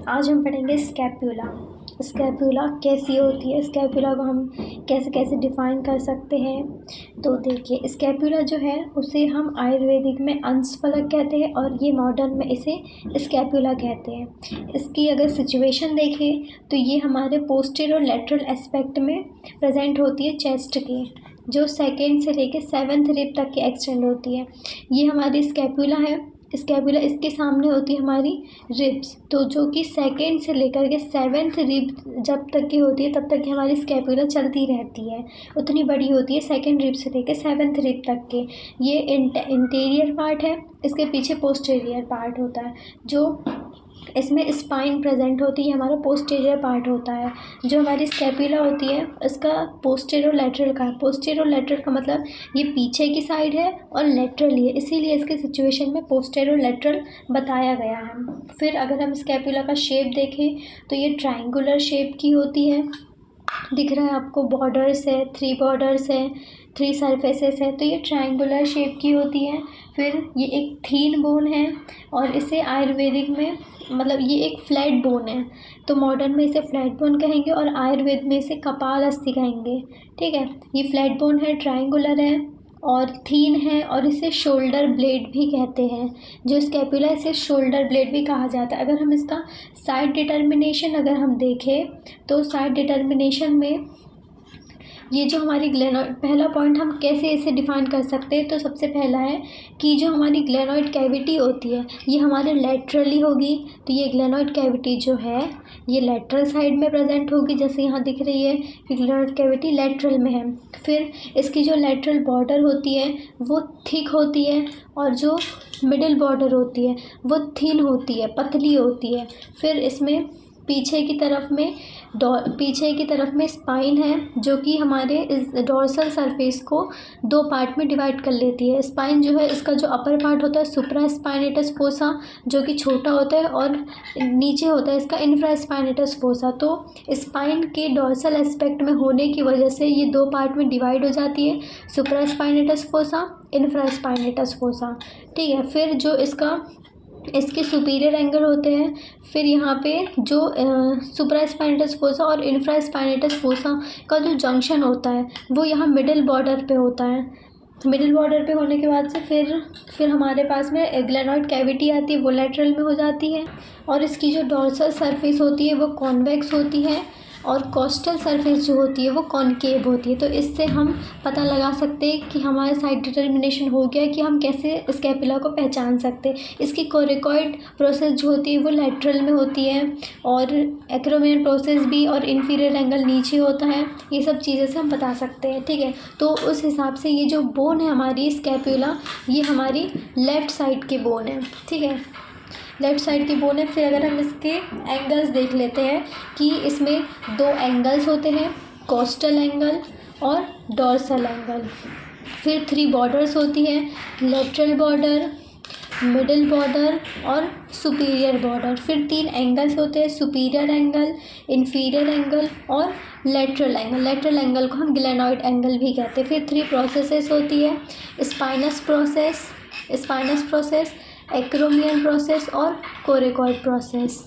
आज हम पढ़ेंगे स्कैप्यूला। स्कैप्यूला कैसी होती है, स्कैप्यूला को हम कैसे कैसे डिफ़ाइन कर सकते हैं। तो देखिए, स्कैप्यूला जो है उसे हम आयुर्वेदिक में अंशफलक कहते हैं और ये मॉडर्न में इसे स्कैप्यूला कहते हैं। इसकी अगर सिचुएशन देखें तो ये हमारे पोस्टीरियर और लेटरल एस्पेक्ट में प्रेजेंट होती है चेस्ट के, जो सेकेंड से लेकर 7th रिब तक की एक्सटेंड होती है। ये हमारी स्कैप्यूला है। स्कैपुला, इसके सामने होती है हमारी रिब्स, तो जो कि सेकेंड से लेकर के 7th रिब जब तक की होती है तब तक की हमारी स्कैपुला चलती रहती है। उतनी बड़ी होती है सेकेंड रिब से लेकर 7th रिब तक के। ये इंटीरियर पार्ट है, इसके पीछे पोस्टीरियर पार्ट होता है। जो इसमें स्पाइन प्रेजेंट होती है, हमारा पोस्टीरियर पार्ट होता है। जो हमारी स्कैपुला होती है इसका पोस्टीरियर लैटरल का, पोस्टीरियर लैटरल का मतलब ये पीछे की साइड है और लेटरली है, इसीलिए इसके सिचुएशन में पोस्टीरियर लैटरल बताया गया है। फिर अगर हम स्कैपुला का शेप देखें तो ये ट्रायंगुलर शेप की होती है। दिख रहा है आपको, बॉर्डर्स है, 3 बॉर्डर्स है, 3 सरफेसेस है, तो ये ट्रायंगुलर शेप की होती है। फिर ये एक थीन बोन है और इसे आयुर्वेदिक में मतलब ये एक फ्लैट बोन है, तो मॉडर्न में इसे फ्लैट बोन कहेंगे और आयुर्वेद में इसे कपाल अस्थि कहेंगे। ठीक है, ये फ्लैट बोन है, ट्रायंगुलर है और थीन है और इसे शोल्डर ब्लेड भी कहते हैं। जो स्कैपुला इसे शोल्डर ब्लेड भी कहा जाता है। अगर हम इसका साइड डिटर्मिनेशन अगर हम देखें तो साइड डिटर्मिनेशन में ये जो हमारी ग्लेनॉइड, पहला पॉइंट हम कैसे इसे डिफाइन कर सकते हैं, तो सबसे पहला है कि जो हमारी ग्लेनॉइड कैविटी होती है ये हमारे लेटरली होगी। तो ये ग्लेनॉइड कैविटी जो है ये लेटरल साइड में प्रेजेंट होगी, जैसे यहाँ दिख रही है कि ग्लेनॉइड कैविटी लेटरल में है। फिर इसकी जो लेटरल बॉर्डर होती है वो थिक होती है और जो मिडिल बॉर्डर होती है वो थिन होती है, पतली होती है। फिर इसमें पीछे की तरफ में स्पाइन है जो कि हमारे इस डोर्सल सरफेस को 2 पार्ट में डिवाइड कर लेती है। स्पाइन जो है इसका जो अपर पार्ट होता है सुप्रा स्पाइनेटस फोसा, जो कि छोटा होता है, और नीचे होता है इसका इंफ्रा स्पाइनेटस फोसा। तो स्पाइन के डोर्सल एस्पेक्ट में होने की वजह से ये 2 पार्ट में डिवाइड हो जाती है, supraspinatus fossa, infraspinatus fossa. ठीक है, फिर जो इसके सुपीरियर एंगल होते हैं। फिर यहाँ पे जो सुप्रा स्पाइनेटस फोसा और इंफ्रा स्पाइनेटस फोसा का जो जंक्शन होता है वो यहाँ मिडिल बॉर्डर पे होता है। मिडिल बॉर्डर पे होने के बाद से फिर हमारे पास में ग्लेनॉइड कैविटी आती है, वो लेटरल में हो जाती है। और इसकी जो डोर्सल सरफेस होती है वो कॉन्वेक्स होती है और कोस्टल सरफेस जो होती है वो कॉनकेव होती है। तो इससे हम पता लगा सकते हैं कि हमारे साइड डिटर्मिनेशन हो गया कि हम कैसे स्कैपुला को पहचान सकते हैं। इसकी कोरिकॉइड प्रोसेस जो होती है वो लेटरल में होती है और एक्रोमियन प्रोसेस भी, और इन्फीरियर एंगल नीचे होता है। ये सब चीज़ें से हम बता सकते हैं। ठीक है, तो उस हिसाब से ये जो बोन है हमारी स्कैपुला ये हमारी लेफ़्ट साइड की बोन है। ठीक है, लेफ़्ट साइड की बोन है। फिर अगर हम इसके एंगल्स देख लेते हैं कि इसमें 2 एंगल्स होते हैं, कोस्टल एंगल और डोर्सल एंगल। फिर 3 बॉर्डर्स होती हैं, लेटरल बॉर्डर, मिडिल बॉर्डर और सुपीरियर बॉर्डर। फिर 3 एंगल्स होते हैं, सुपीरियर एंगल, इन्फीरियर एंगल और लेटरल एंगल। लेटरल एंगल को हम ग्लेनॉइड एंगल भी कहते हैं। फिर 3 प्रोसेसेस होती है, स्पाइनस प्रोसेस, एक्रोमियन प्रोसेस और कोरिकॉइड प्रोसेस।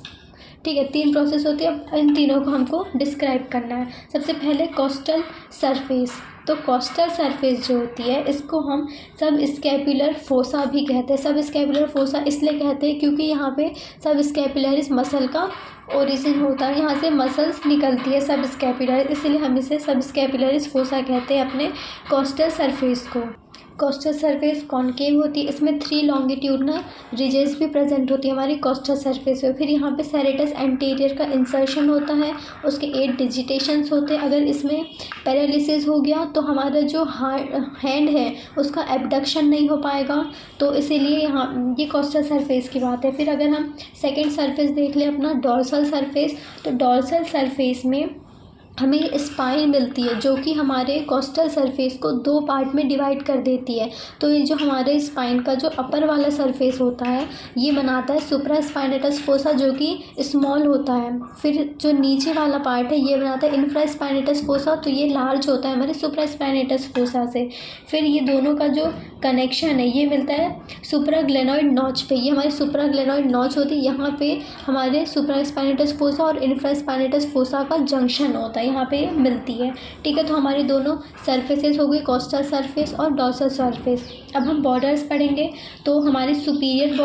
ठीक है, 3 प्रोसेस होती है। अब इन तीनों को हमको डिस्क्राइब करना है। सबसे पहले कोस्टल सरफेस। तो कोस्टल सरफेस जो होती है इसको हम सब स्कैपुलर फोसा भी कहते हैं। सब स्कैपुलर फोसा इसलिए कहते हैं क्योंकि यहाँ पे सब स्कैपुलरिस मसल का ओरिजिन होता है, यहाँ से मसल्स निकलती है सब स्कैपुलर, इसलिए हम इसे सब स्कैपुलरिस फोसा कहते हैं अपने कोस्टल सरफेस को। कोस्टल सरफेस कॉनकेव होती है, इसमें 3 लॉन्गिट्यूडनल रिजेस भी प्रेजेंट होती है हमारी कोस्टल सरफेस में। फिर यहाँ पे सेरेटस एंटीरियर का इंसर्शन होता है, उसके 8 डिजिटेशंस होते हैं। अगर इसमें पैरालिसिस हो गया तो हमारा जो हैंड है उसका एबडक्शन नहीं हो पाएगा, तो इसीलिए यहाँ ये कोस्टल सरफेस की बात है। फिर अगर हम सेकेंड सरफेस देख लें अपना डोर्सल सरफेस, तो डोर्सल सरफेस में हमें स्पाइन मिलती है जो कि हमारे कोस्टल सरफेस को दो पार्ट में डिवाइड कर देती है। तो ये जो हमारे स्पाइन का जो अपर वाला सरफेस होता है ये बनाता है सुप्रा स्पाइनेटस फोसा जो कि स्मॉल होता है। फिर जो नीचे वाला पार्ट है ये बनाता है इंफ्रा स्पाइनेटस फोसा, तो ये लार्ज होता है हमारे सुप्रा स्पाइनेटस फोसा से। फिर ये दोनों का जो कनेक्शन है ये मिलता है सुप्रा ग्लेनोइड नॉच पे। ये हमारी सुप्रा ग्लेनोइड नॉच होती है, यहाँ पे हमारे सुप्रा स्पाइनेटस फोसा और इंफ्रा स्पाइनेटस फोसा का जंक्शन होता है, यहाँ पे मिलती है। ठीक है, तो हमारी दोनों सरफेसेस हो गई, कोस्टल सरफेस और डॉर्सल सरफेस। अब हम बॉर्डर्स पढ़ेंगे। तो हमारी सुपीरियर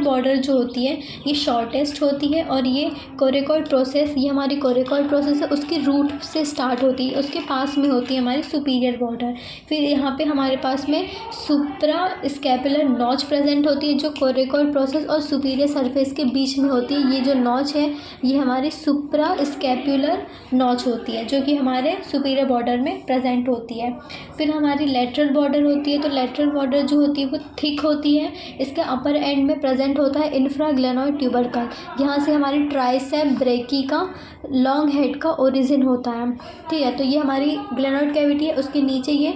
बॉर्डर जो होती है ये शॉर्टेस्ट होती है और ये कोरिकॉइड प्रोसेस, ये हमारी कोरिकॉइड प्रोसेस है उसके रूट से स्टार्ट होती है, उसके पास में होती है हमारी सुपीरियर बॉर्डर। फिर यहाँ पे हमारे पास में सुप्रा स्कैपुलर नॉच प्रेजेंट होती है जो कोरिकॉइड प्रोसेस और सुपीरियर सरफेस के बीच में होती है। ये जो नॉच है ये हमारी सुप्रा स्कैपुलर नॉच होती है जो कि हमारे सुपीरियर बॉर्डर में प्रेजेंट होती है। फिर हमारी लेटरल बॉर्डर होती है, तो लेटरल बॉर्डर जो होती है वो थिक होती है, इसके अपर एंड में प्रेजेंट होता है इंफ्राग्लेनोइड ट्यूबरकल, यहाँ से हमारी ट्राइसेप ब्रेकी का लॉन्ग हेड का ओरिजिन होता है। ठीक है, तो ये हमारी ग्लेनोइड कैविटी है, उसके नीचे ये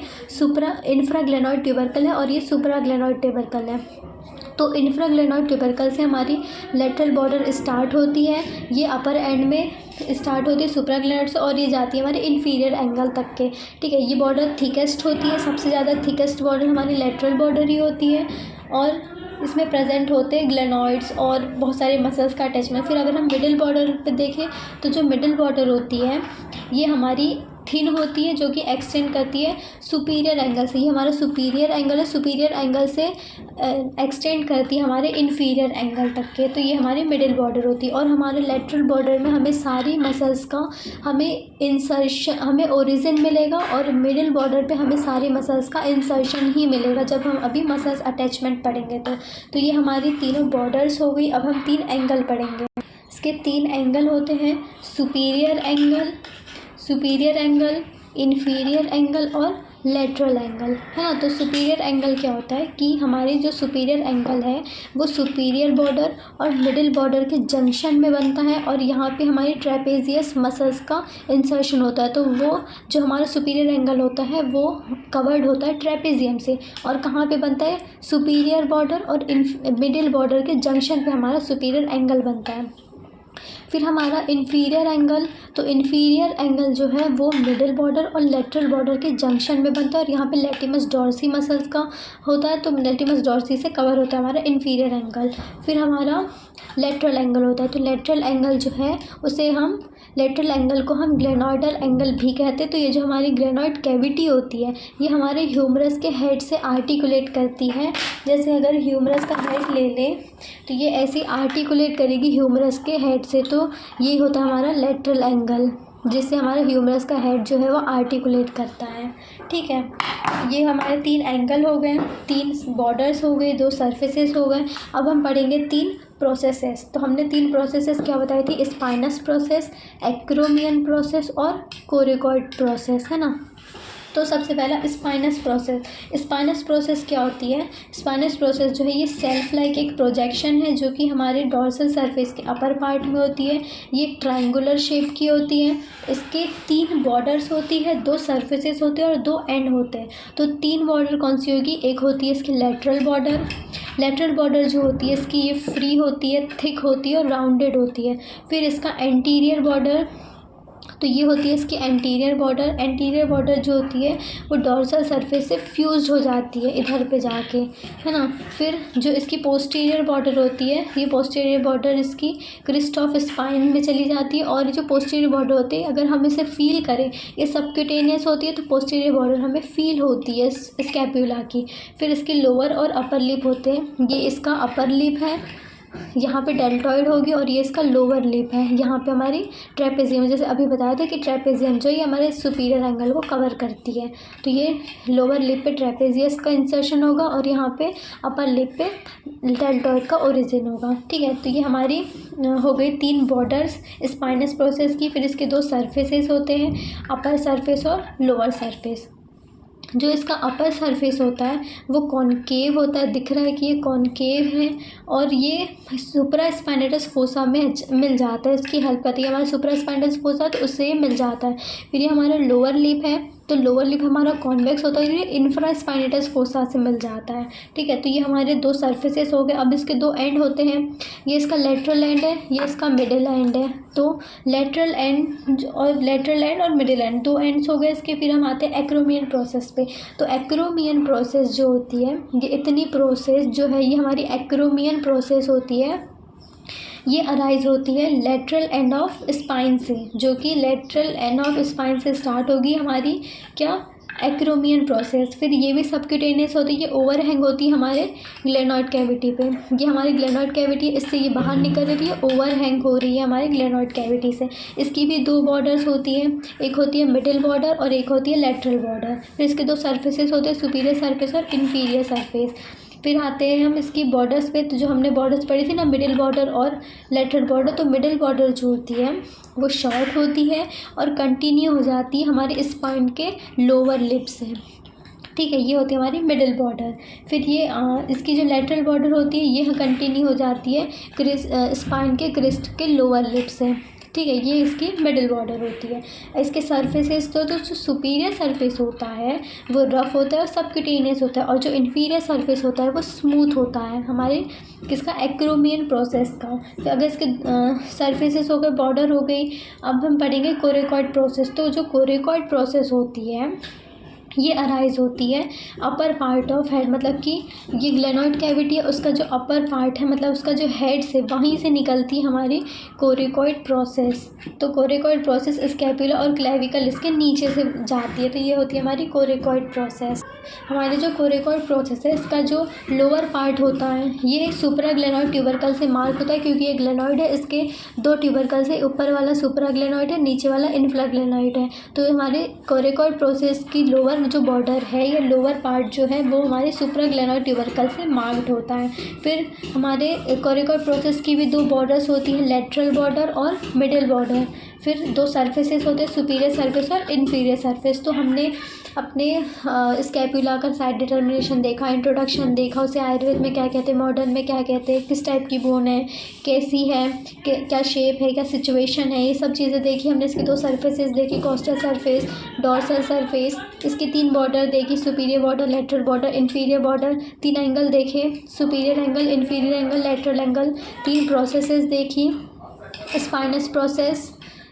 इंफ्राग्लेनोइड ट्यूबरकल है और ये सुप्राग्लेनोइड ट्यूबरकल है। तो इंफ्राग्लेनोइड ट्यूबरकल से हमारी लेटरल बॉर्डर स्टार्ट होती है, ये अपर एंड में स्टार्ट होती है सुप्राग्लेनोइड से और ये जाती है हमारे इन्फीरियर एंगल तक के। ठीक है, ये बॉर्डर थिकेस्ट होती है, सबसे ज़्यादा थिकेस्ट बॉर्डर हमारी लेटरल बॉर्डर ही होती है और इसमें प्रेजेंट होते हैं ग्लेनॉइड्स और बहुत सारे मसल्स का अटैचमेंट। फिर अगर हम मिडिल बॉर्डर पे देखें तो जो मिडिल बॉर्डर होती है ये हमारी थिन होती है जो कि एक्सटेंड करती है सुपीरियर एंगल से। ये हमारा सुपीरियर एंगल है, सुपीरियर एंगल से एक्सटेंड करती है हमारे इन्फीरियर एंगल तक के, तो ये हमारी मिडिल बॉर्डर होती है। और हमारे लेटरल बॉर्डर में हमें सारी मसल्स का हमें ओरिजिन मिलेगा और मिडिल बॉर्डर पे हमें सारी मसल्स का इंसर्शन ही मिलेगा जब हम अभी मसल्स अटैचमेंट पढ़ेंगे। तो ये हमारी तीनों बॉर्डर्स हो गई। अब हम 3 एंगल पढ़ेंगे। इसके 3 एंगल होते हैं सुपीरियर एंगल, इन्फीरियर एंगल और लेटरल एंगल, है ना। तो सुपीरियर एंगल क्या होता है कि हमारे जो सुपीरियर एंगल है वो सुपीरियर बॉर्डर और मिडिल बॉर्डर के जंक्शन में बनता है और यहाँ पे हमारी ट्रेपेजियस मसल्स का इंसर्शन होता है। तो वो जो हमारा सुपीरियर एंगल होता है वो कवर्ड होता है ट्रेपेजियम से और कहाँ पे बनता है सुपीरियर बॉर्डर और मिडिल बॉर्डर के जंक्शन पे हमारा सुपीरियर एंगल बनता है। फिर हमारा इन्फीरियर एंगल, तो इन्फीरियर एंगल जो है वो मिडिल बॉर्डर और लेटरल बॉर्डर के जंक्शन में बनता है और यहाँ पे लेटिमस डॉर्सी मसल्स का होता है, तो लेटिमस डॉर्सी से कवर होता है हमारा इन्फीरियर एंगल। फिर हमारा लेटरल एंगल होता है, तो लेटरल एंगल जो है उसे हम लेटरल एंगल को हम ग्लेनोइडल एंगल भी कहते हैं। तो ये जो हमारी ग्लेनोइड कैविटी होती है ये हमारे ह्यूमरस के हेड से आर्टिकुलेट करती है। जैसे अगर ह्यूमरस का हेड ले लें तो ये ऐसे आर्टिकुलेट करेगी ह्यूमरस के हेड से, तो ये होता है हमारा लेटरल एंगल जिससे हमारे ह्यूमरस का हेड जो है वो आर्टिकुलेट करता है। ठीक है, ये हमारे 3 एंगल हो गए, 3 बॉर्डर्स हो गए, 2 सरफेसेस हो गए। अब हम पढ़ेंगे 3 प्रोसेसेस। तो हमने 3 प्रोसेसेस क्या बताई थी, स्पाइनस प्रोसेस, एक्रोमियन प्रोसेस और कोरिकॉइड प्रोसेस, है ना। तो सबसे पहला स्पाइनस प्रोसेस क्या होती है। स्पाइनस प्रोसेस जो है ये सेल्फ लाइक एक प्रोजेक्शन है जो कि हमारे डॉर्सल सरफेस के अपर पार्ट में होती है। ये ट्रायंगुलर शेप की होती है, इसके 3 बॉर्डर्स होती है, 2 सरफेसेस होते हैं और 2 एंड होते हैं। तो 3 बॉर्डर कौन सी होगी, एक होती है इसकी लेटरल बॉर्डर जो होती है इसकी ये फ्री होती है, थिक होती है और राउंडेड होती है। फिर इसका एंटीरियर बॉर्डर, तो ये होती है इसकी एंटीरियर बॉर्डर जो होती है वो डॉर्सल सरफेस से फ्यूज हो जाती है इधर पे जाके, है ना। फिर जो इसकी पोस्टीरियर बॉर्डर होती है ये पोस्टीरियर बॉर्डर इसकी क्रिस्ट ऑफ स्पाइन में चली जाती है और ये जो पोस्टीरियर बॉर्डर होती है अगर हम इसे फील करें ये सबक्यूटेनियस होती है, तो पोस्टीरियर बॉर्डर हमें फील होती है स्कैप्यूला की। फिर इसके लोअर और अपर लिप होते हैं, ये इसका अपर लिप है, यहाँ पे डेल्टॉइड होगी और ये इसका लोअर लिप है, यहाँ पे हमारी ट्रेपेजियम, जैसे अभी बताया था कि ट्रेपेजियम जो ये हमारे सुपीरियर एंगल को कवर करती है। तो ये लोअर लिप पे ट्रेपेजियस का इंसर्शन होगा और यहाँ पे अपर लिप पे डेल्टॉइड का ओरिजिन होगा। ठीक है, तो ये हमारी हो गई 3 बॉर्डर्स स्पाइनस प्रोसेस की। फिर इसके 2 सरफेसेस होते हैं, अपर सरफेस और लोअर सरफेस। जो इसका अपर सरफेस होता है वो कॉनकेव होता है, दिख रहा है कि ये कॉनकेव है और ये सुप्रास्पाइनेटस फोसा में मिल जाता है, इसकी हेल्प करती है। हमारा सुप्रास्पाइनेटस फोसा तो उससे ये मिल जाता है। फिर ये हमारा लोअर लिप है, तो लोअर लिप हमारा कॉन्वेक्स होता है, ये इंफ्रास्पाइनेटस फोसा से मिल जाता है। ठीक है, तो ये हमारे दो सरफेसेस हो गए। अब इसके दो एंड होते हैं, ये इसका लेटरल एंड है, ये इसका मिडिल एंड है। तो लेटरल एंड और मिडिल एंड दो एंड्स हो गए इसके। फिर हम आते हैं एक्रोमियन प्रोसेस पे। तो एक्रोमियन प्रोसेस जो होती है, ये इतनी प्रोसेस जो है ये हमारी एक्रोमियन प्रोसेस होती है। ये अराइज होती है लेटरल एंड ऑफ स्पाइन से, जो कि लेटरल एंड ऑफ स्पाइन से स्टार्ट होगी हमारी क्या, एक्रोमियन प्रोसेस। फिर ये भी सबक्यूटेनियस होती है, ये ओवरहैंग होती है हमारे ग्लेनॉइड कैविटी पे। ये हमारी ग्लेनॉइड कैविटी है, इससे ये बाहर निकल रही है, ओवरहैंग हो रही है हमारे ग्लेनॉइड कैविटी से। इसकी भी दो बॉर्डर्स होती है, एक होती है मिडिल बॉर्डर और एक होती है लेटरल बॉर्डर। फिर इसके दो सरफेसेस होते हैं, सुपीरियर सरफेस और इन्फीरियर सरफेस। फिर आते हैं हम इसकी बॉर्डर्स पे। तो जो हमने बॉर्डर्स पढ़ी थी ना, मिडिल बॉर्डर और लेटरल बॉर्डर, तो मिडिल बॉर्डर जो होती है वो शॉर्ट होती है और कंटिन्यू हो जाती है हमारे स्पाइन के लोअर लिप से। ठीक है, ये होती है हमारी मिडिल बॉर्डर। फिर ये इसकी जो लेटरल बॉर्डर होती है ये कंटिन्यू हो जाती है स्पाइन के क्रिस्ट के लोअर लिप से। ठीक है, ये इसकी मिडिल बॉर्डर होती है। इसके सरफेसेस तो जो सुपीरियर सरफेस होता है वो रफ होता है और सबक्यूटेनियस होता है, और जो इन्फीरियर सरफेस होता है वो स्मूथ होता है हमारे किसका, एक्रोमियन प्रोसेस का। तो अगर इसके सरफेसेस हो गए, बॉर्डर हो गई, अब हम पढ़ेंगे कोरिकॉइड प्रोसेस। तो जो कोरिकॉइड प्रोसेस होती है ये अराइज होती है अपर पार्ट ऑफ हेड, मतलब कि ये ग्लेनॉइड कैविटी है, उसका जो अपर पार्ट है मतलब उसका जो हेड से, वहीं से निकलती है हमारी कोरिकॉइड प्रोसेस। तो कोरिकॉइड प्रोसेस स्कैपुला और क्लेविकल इसके नीचे से जाती है, तो ये होती है हमारी कोरिकॉइड प्रोसेस। हमारे जो कोरिकॉइड प्रोसेस है इसका जो लोअर पार्ट होता है ये सुपरा ग्लेनॉइड ट्यूबरकल से मार्क होता है, क्योंकि ये ग्लेनॉइड है, इसके दो ट्यूबरकल से, ऊपर वाला सुपरा ग्लेनॉइड है, नीचे वाला इन्फ्रा ग्लेनॉइड है। तो हमारे कोरिकॉइड प्रोसेस की लोअर जो बॉर्डर है या लोअर पार्ट जो है वो हमारे सुपरा ग्लेनॉइड ट्यूबरकल से मार्क्ड होता है। फिर हमारे कोरिकॉइड प्रोसेस की भी दो बॉर्डर्स होती हैं, लेटरल बॉर्डर और मिडिल बॉर्डर। फिर दो सरफेसेस होते हैं, सुपीरियर सरफेस और इन्फीरियर सरफेस। तो हमने अपने स्कैपुला का साइड डिटर्मिनेशन देखा, इंट्रोडक्शन देखा, उसे आयुर्वेद में क्या कहते हैं, मॉडर्न में क्या कहते हैं, किस टाइप की बोन है, कैसी है, क्या शेप है, क्या सिचुएशन है, ये सब चीज़ें देखी हमने। इसकी दो सरफेसेस देखी, कोस्टल सरफेस, डॉर्सल सरफेस, इसकी तीन बॉर्डर देखी, superior border, lateral border, inferior border, तीन एंगल देखे, superior angle, inferior angle, lateral angle, तीन प्रोसेसेस देखी, स्पाइनस प्रोसेस,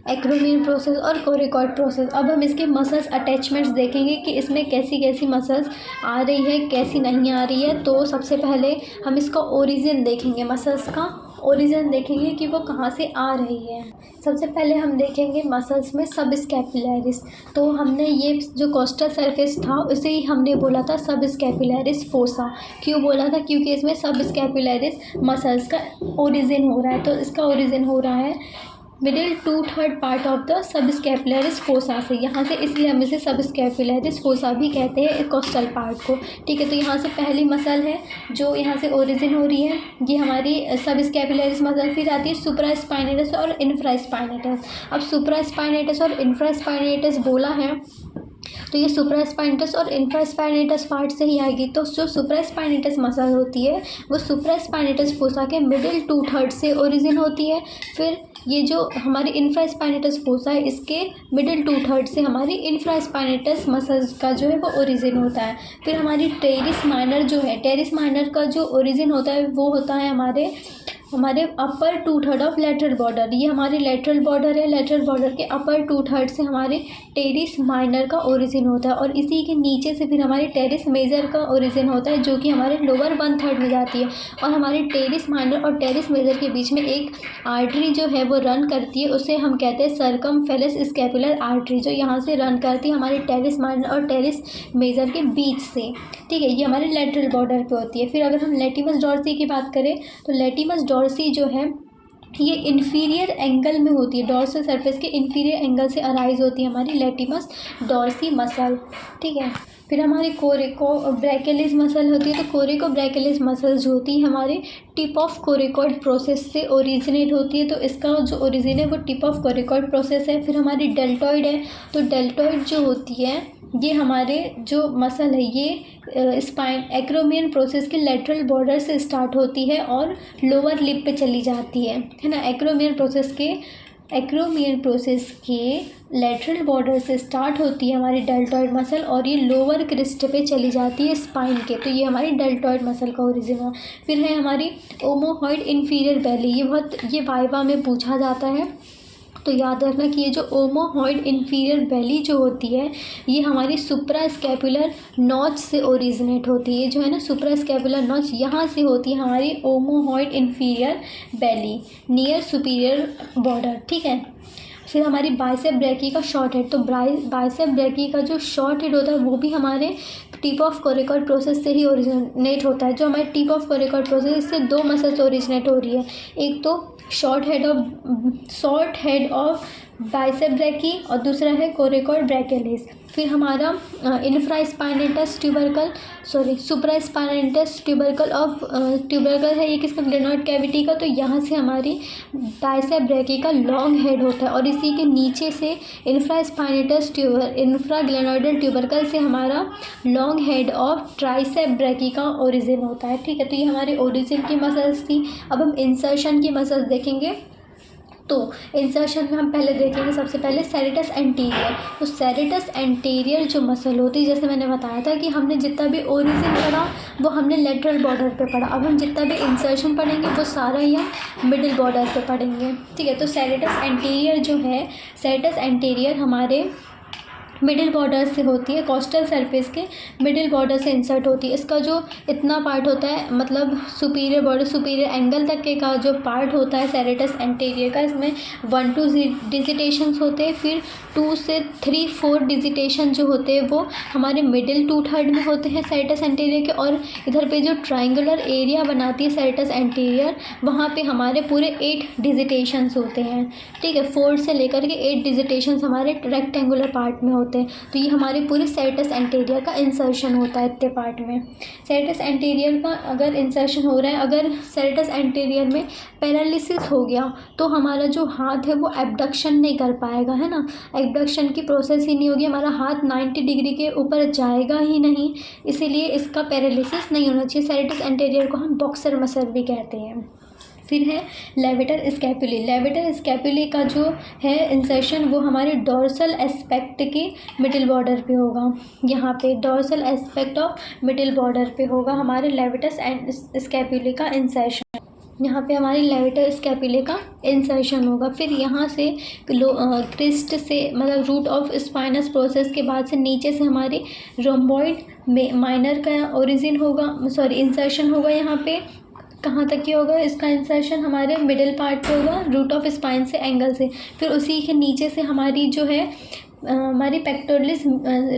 एक्रोमियन प्रोसेस और कोरिकॉइड प्रोसेस। अब हम इसके मसल्स अटैचमेंट्स देखेंगे कि इसमें कैसी कैसी मसल्स आ रही है, कैसी नहीं आ रही है। तो सबसे पहले हम इसका ओरिजिन देखेंगे, मसल्स का ओरिजिन देखेंगे कि वो कहाँ से आ रही है। सबसे पहले हम देखेंगे मसल्स में सब स्कैपुलैरिस। तो हमने ये जो कोस्टल सरफेस था उसे ही हमने बोला था सब स्कैपुलैरिस फोसा। क्यों बोला था, क्योंकि इसमें सब स्कैपुलैरिस मसल्स का ओरिजिन हो रहा है। तो इसका ओरिजिन हो रहा है middle 2/3 part of the sub स्कैपुलैरिस fossa से, यहाँ से, इसलिए हम इसे सब स्कैपुलैरिस फोसा भी कहते हैं कोस्टल पार्ट को। ठीक है, तो यहाँ से पहली मसल है जो यहाँ से ओरिजिन हो रही है, ये हमारी सब स्कैपुलैरिस मसल। फिर आती है सुप्रास्पाइनेटस और इन्फ्रास्पाइनेटस। अब सुप्रास्पाइनेटस और इन्फ्रास्पाइनेटस बोला है तो ये सुप्रास्पाइनेटस और इन्फ्रास्पाइनेटस पार्ट से ही आएगी। तो जो सुप्रास्पाइनेटस मसल होती है वो सुप्रास्पाइनेटस फोसा के मिडिल 2/3 से ओरिजिन होती है। फिर ये जो हमारी इन्फ्रास्पाइनेटस फोसा है इसके मिडिल 2/3 से हमारी इन्फ्रास्पाइनेटस मसल्स का जो है वो ओरिजिन होता है। फिर हमारी टेरिस माइनर जो है, टेरिस माइनर का जो ओरिजिन होता है वो होता है हमारे अपर 2/3 ऑफ लेटरल बॉर्डर। ये हमारी लेटरल बॉर्डर है, लेटरल बॉर्डर के अपर 2/3 से हमारे टेरिस माइनर का ओरिजिन होता है, और इसी के नीचे से फिर हमारी टेरिस मेजर का ओरिजिन होता है, जो कि हमारे लोअर 1/3 में जाती है। और हमारी टेरिस माइनर और टेरिस मेजर के बीच में एक आर्टरी जो है वो रन करती है, उसे हम कहते हैं सर्कमफ्लेक्स स्कैपुलर आर्टरी, जो यहाँ से रन करती है हमारे टेरिस माइनर और टेरिस मेजर के बीच से। ठीक है, ये हमारे लेटरल बॉर्डर पे होती है। फिर अगर हम लेटिमस डॉर्सी की बात करें तो लेटिमस डॉर्सी जो है ये इन्फीरियर एंगल में होती है, डॉर्सल सरफेस के इन्फीरियर एंगल से अराइज होती है हमारी लेटिमस डॉर्सी मसल। ठीक है, फिर हमारी कोरिको ब्रैकेलिस मसल होती है। तो कोरिको ब्रैकेलिस मसल जो होती है हमारे टिप ऑफ कोरिकॉइड प्रोसेस से ओरिजिनेट होती है, तो इसका जो ओरिजिन है वो टिप ऑफ कोरिकॉइड प्रोसेस है। फिर हमारी डेल्टॉइड है, तो डेल्टॉइड जो होती है ये हमारे जो मसल है ये स्पाइन एक्रोमियन प्रोसेस के लेटरल बॉर्डर से स्टार्ट होती है और लोअर लिप पे चली जाती है ना। एक्रोमियन प्रोसेस के लेटरल बॉर्डर से स्टार्ट होती है हमारी डेल्टॉइड मसल और ये लोअर क्रिस्ट पे चली जाती है स्पाइन के। तो ये हमारी डेल्टॉइड मसल का ओरिजिन है। फिर है हमारी ओमोहॉइड इन्फीरियर बेली। ये वाइवा में पूछा जाता है, तो याद रखना कि ये जो ओमोहॉइड इन्फीरियर बेली जो होती है ये हमारी सुप्रा स्कैपुलर नॉच से ओरिजिनेट होती है। जो है ना सुप्रा स्कैपुलर नॉच यहाँ से होती है हमारी ओमोहॉइड इन्फीरियर बेली नियर सुपीरियर बॉर्डर। ठीक है। फिर हमारी बाइसेप ब्रैकी का शॉर्ट हेड। तो बाइसेप ब्रैकी का जो शॉर्ट हेड होता है वो भी हमारे टिप ऑफ कोरिकॉइड प्रोसेस से ही ओरिजिनेट होता है। जो हमारे टिप ऑफ कोरिकॉइड प्रोसेस इससे दो मसल्स ओरिजिनेट हो रही है, एक तो short head of bicep brachy और दूसरा है कोरिकॉइड ब्रैकियलिस। फिर हमारा सुप्रास्पाइनेटस ट्यूबरकल है ये किसका, ग्लेनोइड कैविटी का। तो यहाँ से हमारी बाइसेप ब्रैकी का लॉन्ग हेड होता है और इसी के नीचे से इंफ्राग्लेनोइडल ट्यूबरकल से हमारा long head of tricep brachy का ओरिजिन होता है। ठीक है। तो ये हमारे ओरिजिन की मसल्स थी। अब हम इंसर्शन की मसल्स देखेंगे। तो इंसर्शन में हम पहले देखेंगे सबसे पहले सेरेटस एंटीरियर। तो सेरेटस एंटीरियर जो मसल होती है, जैसे मैंने बताया था कि हमने जितना भी ओरिजिन पढ़ा वो हमने लेटरल बॉर्डर पे पढ़ा। अब हम जितना भी इंसर्शन पढ़ेंगे वो सारा ही हम मिडिल बॉर्डर पे पढ़ेंगे। ठीक है। तो सेरेटस एंटीरियर जो है, सेरेटस एंटीरियर हमारे मिडिल बॉर्डर से होती है, कोस्टल सरफेस के मिडिल बॉर्डर से इंसर्ट होती है। इसका जो इतना पार्ट होता है मतलब सुपीरियर बॉर्डर सुपीरियर एंगल तक के का जो पार्ट होता है सेरेटस एंटीरियर का, इसमें 1-2 डिजिटेशंस होते हैं। फिर 2 से 3-4 डिजिटेशन जो होते हैं वो हमारे मिडिल 2/3 में होते हैं सेरेटस एंटीरियर के। और इधर पे जो ट्राइंगुलर एरिया बनाती है सेरेटस एंटीरियर वहाँ पे हमारे पूरे 8 डिजिटेशंस होते हैं। ठीक है। 4 से लेकर के 8 डिजिटेशंस हमारे रेक्टेंगुलर पार्ट में होते हैं। तो ये हमारे पूरे सेरेटस एंटीरियर का इंसर्शन होता है इतने पार्ट में। सेरेटस एंटीरियर का अगर इंसर्शन हो रहा है, अगर सेरेटस एंटीरियर में पैरालिसिस हो गया तो हमारा जो हाथ है वो एबडक्शन नहीं कर पाएगा, है ना। एबडक्शन की प्रोसेस ही नहीं होगी, हमारा हाथ 90 डिग्री के ऊपर जाएगा ही नहीं, इसीलिए इसका पैरालिसिस नहीं होना चाहिए। सेरेटस एंटीरियर को हम बॉक्सर मसल भी कहते हैं। फिर है लेवेटर स्कैपुली। लेवेटर स्कैपुली का जो है इंसर्शन वो हमारे डोर्सल एस्पेक्ट के मिडिल बॉर्डर पे होगा। यहाँ पे dorsal aspect of middle border पे होगा हमारे लेवेटर स्कैपुली का इंसर्शन। यहाँ पे हमारी लेवेटर स्कैपुले का इंसर्शन होगा। फिर यहाँ से क्रिस्ट से मतलब रूट ऑफ स्पाइनस प्रोसेस के बाद से नीचे से हमारी रोम्बॉइड में माइनर का ओरिजिन होगा, इंसर्शन होगा। यहाँ पे कहाँ तक की होगा इसका इंसर्शन, हमारे मिडिल पार्ट पे होगा रूट ऑफ स्पाइन से एंगल से। फिर उसी के नीचे से हमारी जो है हमारी पेक्टोरलिस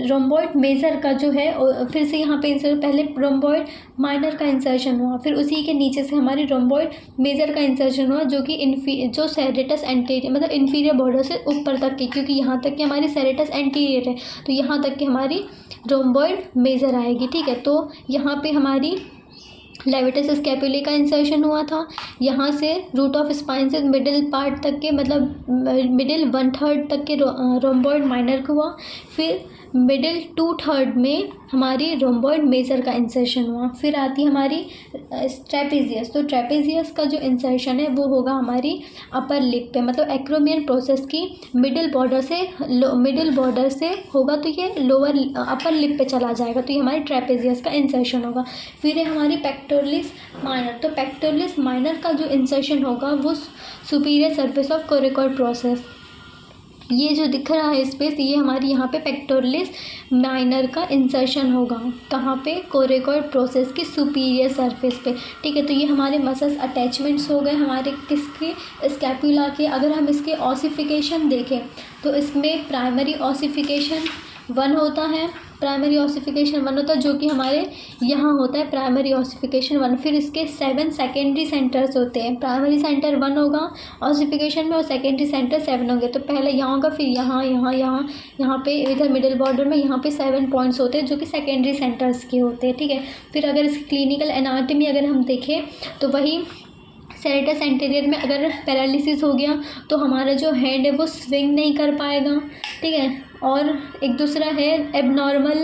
रोम्बॉइड मेजर का जो है फिर से यहाँ पे इंसर्ट, पहले रोम्बॉइड माइनर का इंसर्शन हुआ, फिर उसी के नीचे से हमारी रोम्बॉइड मेजर का इंसर्शन हुआ जो कि जो सेरेटस एंटीरियर मतलब इन्फीरियर बॉर्डर से ऊपर तक की, क्योंकि यहाँ तक की हमारी सेरेटस एंटीरियर है तो यहाँ तक की हमारी रोम्बॉइड मेजर आएगी। ठीक है। तो यहाँ पे हमारी लेवेटस स्कैपुले का इंसर्शन हुआ था। यहाँ से रूट ऑफ स्पाइन से मिडिल पार्ट तक के मतलब मिडिल 1/3 तक के रोम्बॉइड माइनर का हुआ। फिर मिडिल 2/3 में हमारी रोम्बॉइड मेजर का इंसर्शन हुआ। फिर आती हमारी ट्रेपेजियस। तो ट्रेपेजियस का जो इंसर्शन है वो होगा हमारी अपर लिप पे, मतलब एक्रोमियन प्रोसेस की मिडिल बॉर्डर से होगा तो ये लोअर अपर लिप पे चला जाएगा, तो ये हमारी ट्रेपेजियस का इंसर्शन होगा। फिर है हमारी पेक्टोरलिस माइनर। तो पेक्टोरलिस माइनर का जो इंसर्शन होगा वो सुपीरियर सरफेस ऑफ कोरिकॉइड प्रोसेस, ये जो दिख रहा है स्पेस, ये हमारी यहाँ पे पेक्टोरलिस माइनर का इंसर्शन होगा। कहाँ पे, कोरिकॉइड प्रोसेस की सुपीरियर सरफेस पे। ठीक है। तो ये हमारे मसल्स अटैचमेंट्स हो गए हमारे किसके, स्कैपुला के। अगर हम इसके ऑसिफिकेशन देखें तो इसमें प्राइमरी ऑसिफिकेशन 1 होता है, जो कि हमारे यहाँ होता है प्राइमरी ऑसिफिकेशन 1। फिर इसके 7 सेकेंडरी सेंटर्स होते हैं। प्राइमरी सेंटर 1 होगा ऑसिफिकेशन में और सेकेंडरी सेंटर 7 होंगे। तो पहले यहाँ होगा, फिर यहाँ पे इधर मिडिल बॉर्डर में यहाँ पे 7 पॉइंट्स होते हैं जो कि सेकेंडरी सेंटर्स के होते हैं। ठीक है। फिर अगर इसकी क्लिनिकल एनाटॉमी अगर हम देखें तो वही सेरेटस एंटीरियर में अगर पैरालिसिस हो गया तो हमारा जो हैंड है वो स्विंग नहीं कर पाएगा। ठीक है। और एक दूसरा है एबनॉर्मल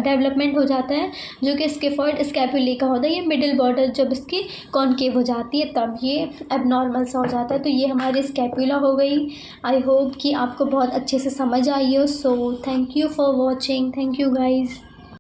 डेवलपमेंट हो जाता है जो कि स्किफॉइड स्कैपुले का होता है। ये मिडिल बॉर्डर जब इसकी कॉनकेव हो जाती है तब ये एबनॉर्मल सा हो जाता है। तो ये हमारी स्कैपुला हो गई। आई होप कि आपको बहुत अच्छे से समझ आई हो। So thank you for watching. Thank you guys.